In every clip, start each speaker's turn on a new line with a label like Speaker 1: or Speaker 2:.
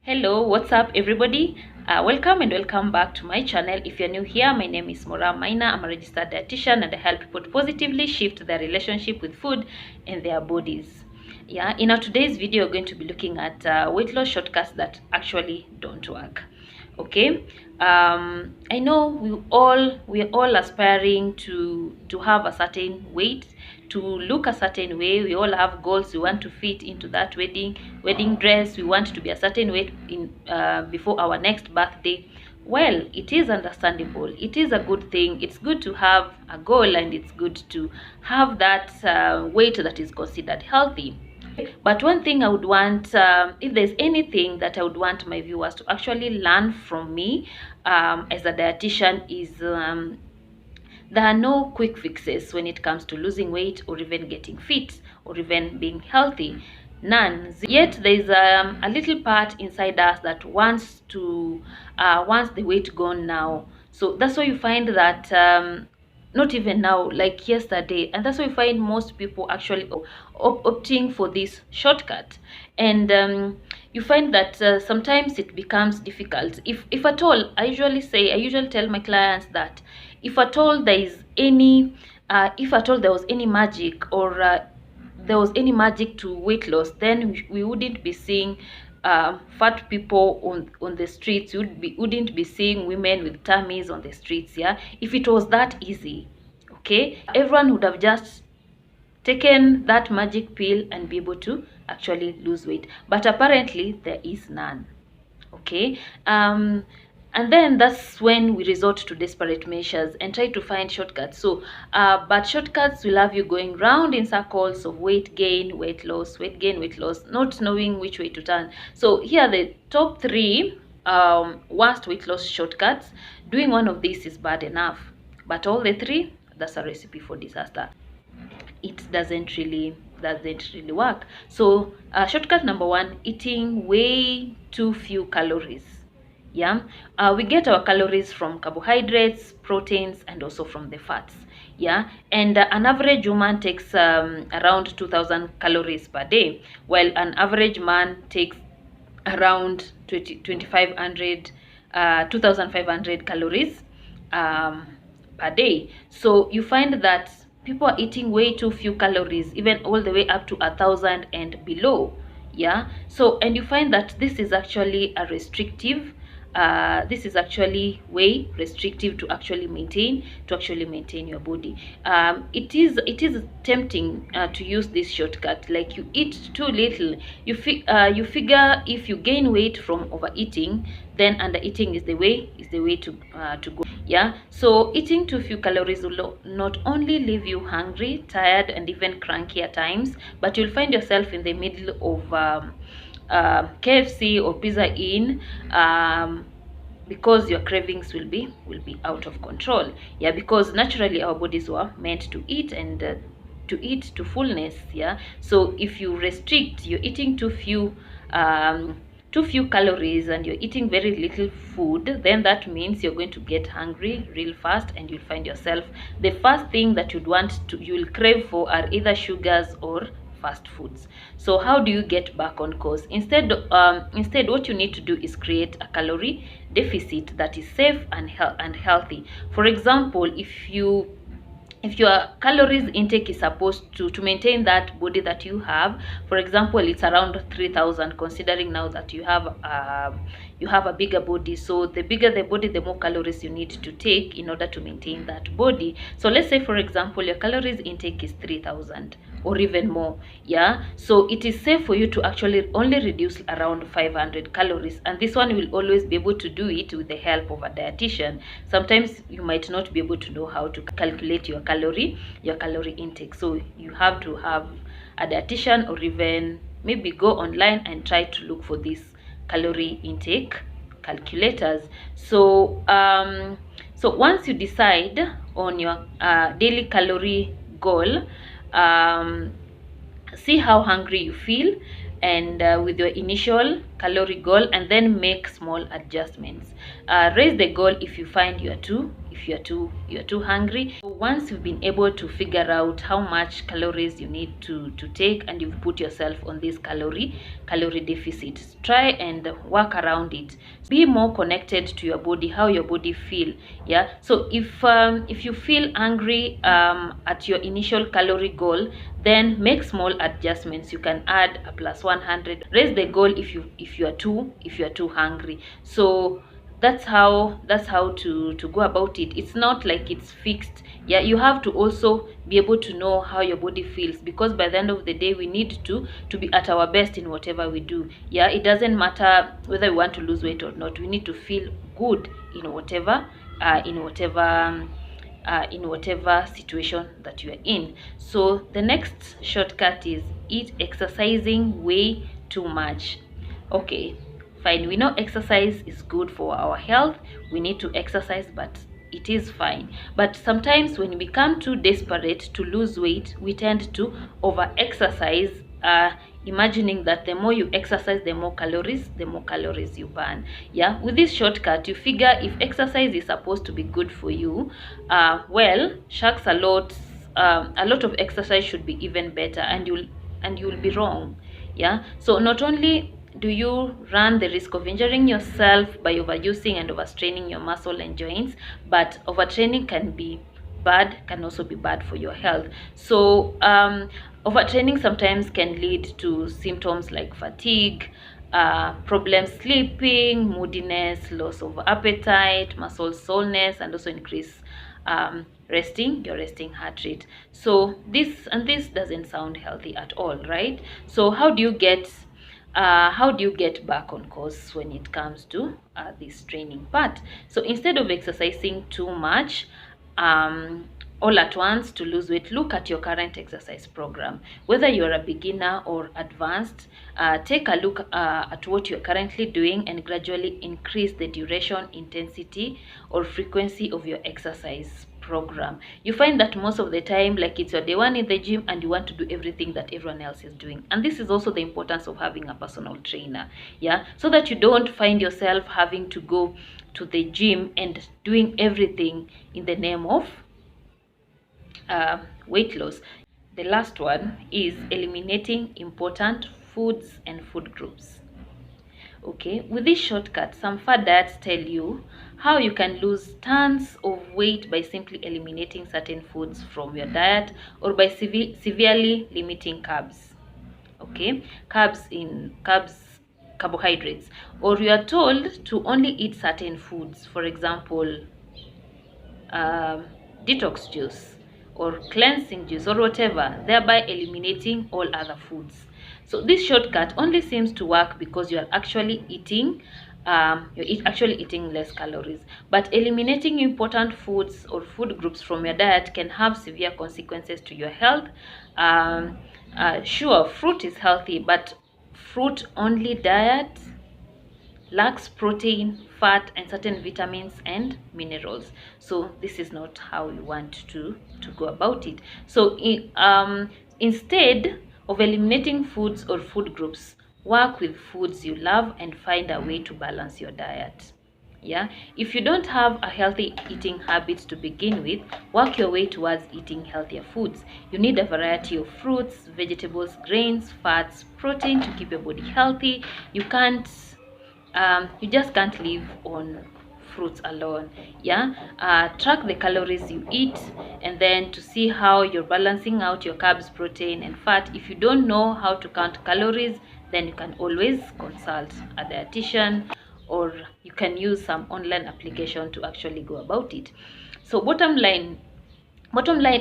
Speaker 1: Hello, what's up everybody? Welcome back to my channel. If you're new here, my name is Mora Maina. I'm a registered dietitian and I help people to positively shift their relationship with food and their bodies. Yeah, in our today's video, we're going to be looking at weight loss shortcuts that actually don't work. Okay, I know we're all aspiring to have a certain weight, to look a certain way. We all have goals. We want to fit into that wedding dress. We want to be a certain weight in before our next birthday. Well, it is understandable. It is a good thing. It's good to have a goal, and it's good to have that weight that is considered healthy. But one thing I would want, if there's anything that I would want my viewers to actually learn from me as a dietitian, is there are no quick fixes when it comes to losing weight or even getting fit or even being healthy. None. Yet there is a little part inside us that wants the weight gone now. So that's why you find that not even now, like yesterday, and that's why you find most people actually opting for this shortcut. And you find that sometimes it becomes difficult, if at all. I usually tell my clients that if at all there is any if at all there was any magic, or there was any magic to weight loss, then we wouldn't be seeing fat people on the streets. Wouldn't be seeing women with tummies on the streets. Yeah, if it was that easy, okay, everyone would have just taken that magic pill and be able to actually lose weight. But apparently there is none. Okay, and then that's when we resort to desperate measures and try to find shortcuts. So but shortcuts will have you going round in circles of weight gain, weight loss, weight gain, weight loss, not knowing which way to turn. So here are the top 3 worst weight loss shortcuts. Doing one of these is bad enough, but all the 3, that's a recipe for disaster. It doesn't really work. So shortcut number 1: eating way too few calories. Yeah, we get our calories from carbohydrates, proteins, and also from the fats. Yeah, and an average woman takes around 2000 calories per day, while an average man takes around 2500 calories per day. So you find that people are eating way too few calories, even all the way up to 1000 and below. Yeah, so, and you find that this is actually a restrictive, this is actually way restrictive to actually maintain your body. It is tempting to use this shortcut. Like, you eat too little, you figure if you gain weight from overeating, then undereating is the way to go. Yeah, so eating too few calories will not only leave you hungry, tired, and even cranky at times, but you'll find yourself in the middle of KFC or Pizza Inn, because your cravings will be out of control. Yeah, because naturally our bodies were meant to eat, and to eat to fullness. Yeah, so if you restrict, you're eating too few calories and you're eating very little food, then that means you're going to get hungry real fast, and you'll find yourself, the first thing that you'll crave for are either sugars or fast foods. So how do you get back on course? Instead, what you need to do is create a calorie deficit that is safe and healthy. For example, if your calories intake is supposed to maintain that body that you have, for example, it's around 3000, considering now that you have a bigger body. So the bigger the body, the more calories you need to take in order to maintain that body. So let's say, for example, your calories intake is 3000 or even more. Yeah, so it is safe for you to actually only reduce around 500 calories, and this one will always be able to do it with the help of a dietitian. Sometimes you might not be able to know how to calculate your calorie intake, so you have to have a dietitian, or even maybe go online and try to look for these calorie intake calculators. So so once you decide on your daily calorie goal, see how hungry you feel, and with your initial calorie goal, and then make small adjustments. Raise the goal if you find you are too if you're too hungry. So once you've been able to figure out how much calories you need to take, and you've put yourself on this calorie deficit, try and work around it. Be more connected to your body, how your body feel. Yeah, so if you feel hungry at your initial calorie goal, then make small adjustments. You can add a plus 100, raise the goal if you are too hungry. So that's how to go about it. It's not like it's fixed. Yeah, you have to also be able to know how your body feels, because by the end of the day we need to be at our best in whatever we do. Yeah, it doesn't matter whether we want to lose weight or not. We need to feel good in whatever situation that you are in. So the next shortcut is eat exercising way too much. Okay, fine, we know exercise is good for our health. We need to exercise, but it is fine. But sometimes when we become too desperate to lose weight, we tend to over exercise, imagining that the more you exercise, the more calories you burn. Yeah, with this shortcut, you figure if exercise is supposed to be good for you, well, shucks, a lot of exercise should be even better, and you'll be wrong. Yeah, so not only do you run the risk of injuring yourself by overusing and overstraining your muscle and joints, but overtraining can also be bad for your health. So overtraining sometimes can lead to symptoms like fatigue, problems sleeping, moodiness, loss of appetite, muscle soreness, and also increase your resting heart rate. So this doesn't sound healthy at all, right? So how do you get back on course when it comes to this training part? So instead of exercising too much all at once to lose weight, look at your current exercise program. Whether you're a beginner or advanced, take a look at what you're currently doing and gradually increase the duration, intensity, or frequency of your exercise program. You find that most of the time, like, it's your day one in the gym and you want to do everything that everyone else is doing. And this is also the importance of having a personal trainer, yeah, so that you don't find yourself having to go to the gym and doing everything in the name of weight loss. The last one is eliminating important foods and food groups. Okay, with this shortcut, some fad diets tell you how you can lose tons of weight by simply eliminating certain foods from your diet, or by severely limiting carbs. Okay, carbohydrates, or you are told to only eat certain foods, for example, detox juice or cleansing juice or whatever, thereby eliminating all other foods. So this shortcut only seems to work because you are actually eating less calories. But eliminating important foods or food groups from your diet can have severe consequences to your health. Sure, fruit is healthy, but fruit only diet lacks protein, fat, and certain vitamins and minerals. So this is not how you want to go about it. So instead of eliminating foods or food groups, work with foods you love and find a way to balance your diet. Yeah, if you don't have a healthy eating habit to begin with, work your way towards eating healthier foods. You need a variety of fruits, vegetables, grains, fats, protein to keep your body healthy. You just can't live on fruits alone. Yeah, track the calories you eat, and then to see how you're balancing out your carbs, protein, and fat. If you don't know how to count calories, then you can always consult a dietitian, or you can use some online application to actually go about it. So bottom line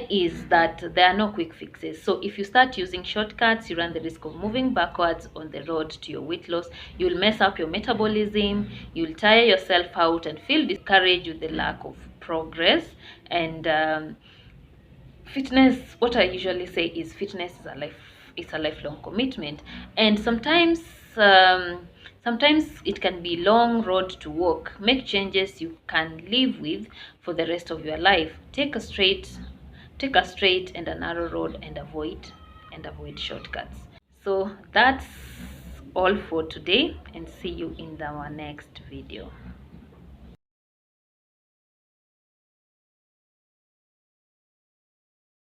Speaker 1: is that there are no quick fixes. So if you start using shortcuts, you run the risk of moving backwards on the road to your weight loss. You'll mess up your metabolism, you'll tire yourself out and feel discouraged with the lack of progress. And fitness, what I usually say is fitness is a lifelong commitment, and sometimes it can be a long road to walk. Make changes you can live with for the rest of your life. Take a straight and a narrow road, and avoid shortcuts. So that's all for today, and see you in our next video.